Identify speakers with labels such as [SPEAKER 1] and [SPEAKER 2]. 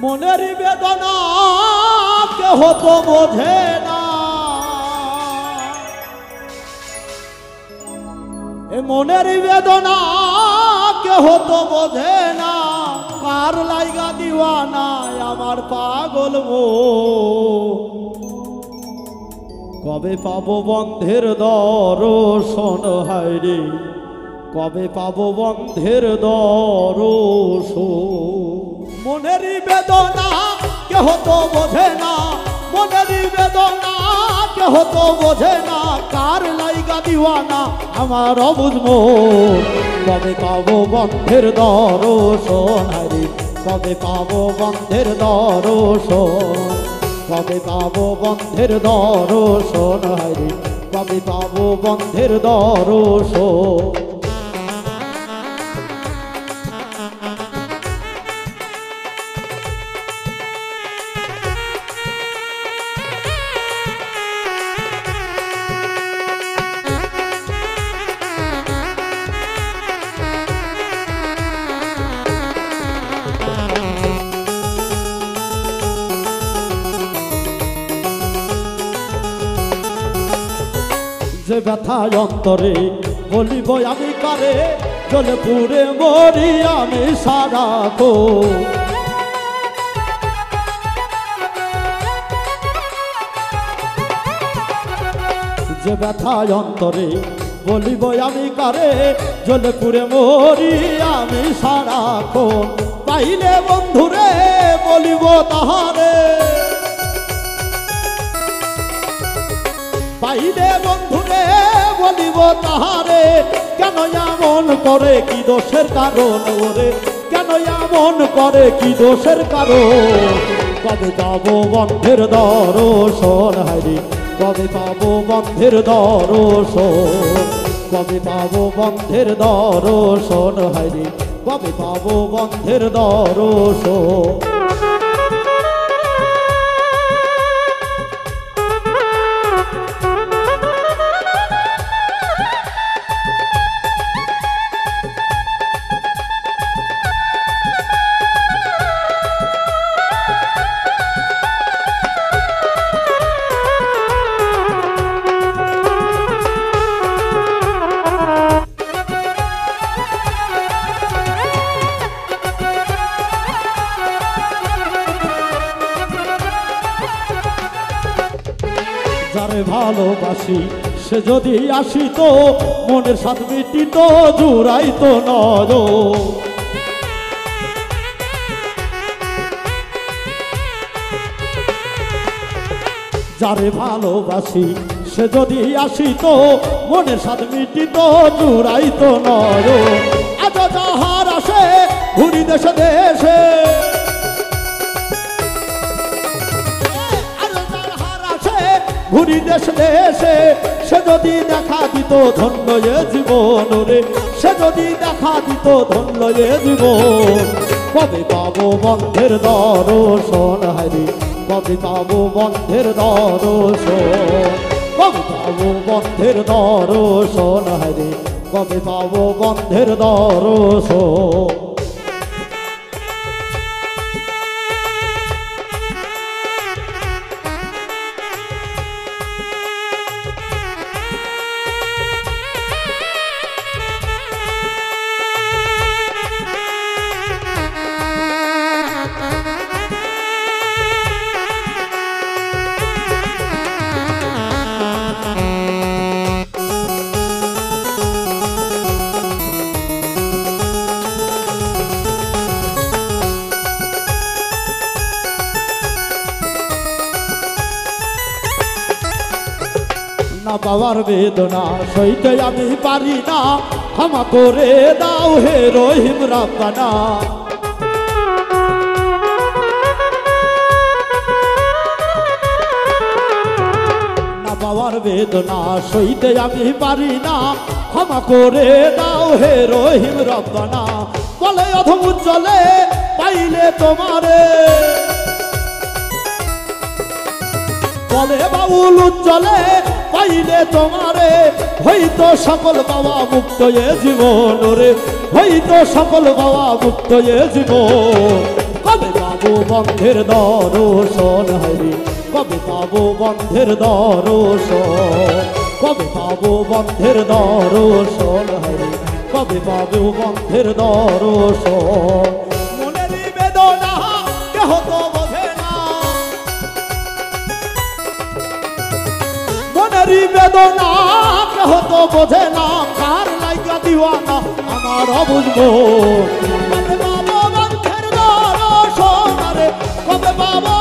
[SPEAKER 1] মনের বেদনা কেহ তো বোঝে না, এ মনের বেদনা কেহ তো বোঝে না, কার লাইগা দিওয়ানা আমার পাগল মন। কবে পাবো বন্ধের দর্শন হায়রে, কবে পাবো বন্ধের দর্শন। মনের বেদনা কেহ তো বোঝে না, মনের বেদনা কেহ তো বোঝে না, কার লাইগা দিওয়ানা আমার অবুঝ মন। কবে পাবো বন্ধের দর্শন হায়রে, কবে পাবো বন্ধের দর্শন, কবে পাবো বন্ধের দর্শন হায়রে, কবে পাবো বন্ধের দর্শন। যে ব্যথায় অন্তরে বলিব আমি কারে, জলে পুরে মরি আমি সারাখো। যে ব্যথায় অন্তরে বলিব আমি কারে, জলে পুরে মরি আমি সারাখো। পাইলে বন্ধুরে বলিব তাহারে, পাইলে বন্ধুরে বলিব তাহারে, কেন এমন করে কি দোষের কারণ ওরে, কেন এমন করে কি দোষের কারণ। কবে পাবো বন্ধের দর্শন হায়রে, কবে পাবো বন্ধের দর্শন, কবে পাবো বন্ধের দর্শন হায়রে, কবে পাবো বন্ধের দর্শন। যারে ভালোবাসি সে যদি আসিত, মনের স্বাদ মিটিত জুড়াইত নজর। যারে ভালোবাসি সে যদি আসিত, মনের স্বাদ মিটিত জুড়াইত নজর। আজ যাহার আসে ঘুরি দেশে দেশে, ঘুরি দেশ দেশে, সে যদি দেখা দিত ধন্য এ জীবন রে, সে যদি দেখা দিত ধন্য এ জীবন। কবে পাবো বন্ধের দর্শন হায়রে, কবে পাবো বন্ধের দর্শন, কবে পাবো বন্ধের দর্শন হায়রে, কবে পাবো বন্ধের দর্শন। না বাবার বেদনা সইতে আমি পারি না, ক্ষমা করে দাও হে রহিম রাব্বানা। না বাবার বেদনা সইতে আমি পারি না, ক্ষমা করে দাও হে রহিম রাব্বানা। বলে অধম চলে পাইলে তোমারে, বলে বাউল চলে পাইলে তোমারে, হইতো সকল বাবা মুক্ত এ জীবন রে, হইতো সকল বাবা মুক্ত এ জীবন। কবে পাবো বন্ধের দর্শন হরি কবে পাবো বন্ধের দর্শন কবে পাবো বন্ধের দর্শন হরি কবে পাবো বন্ধের দর্শন মনের বেদনা কেহ তো বোঝে না মনের বেদনা কেহ তো বোঝে না কার লাইগা দিওয়ানা আমার বুঝবো কবে পাবো বন্ধের দর্শন রে কবে পাবো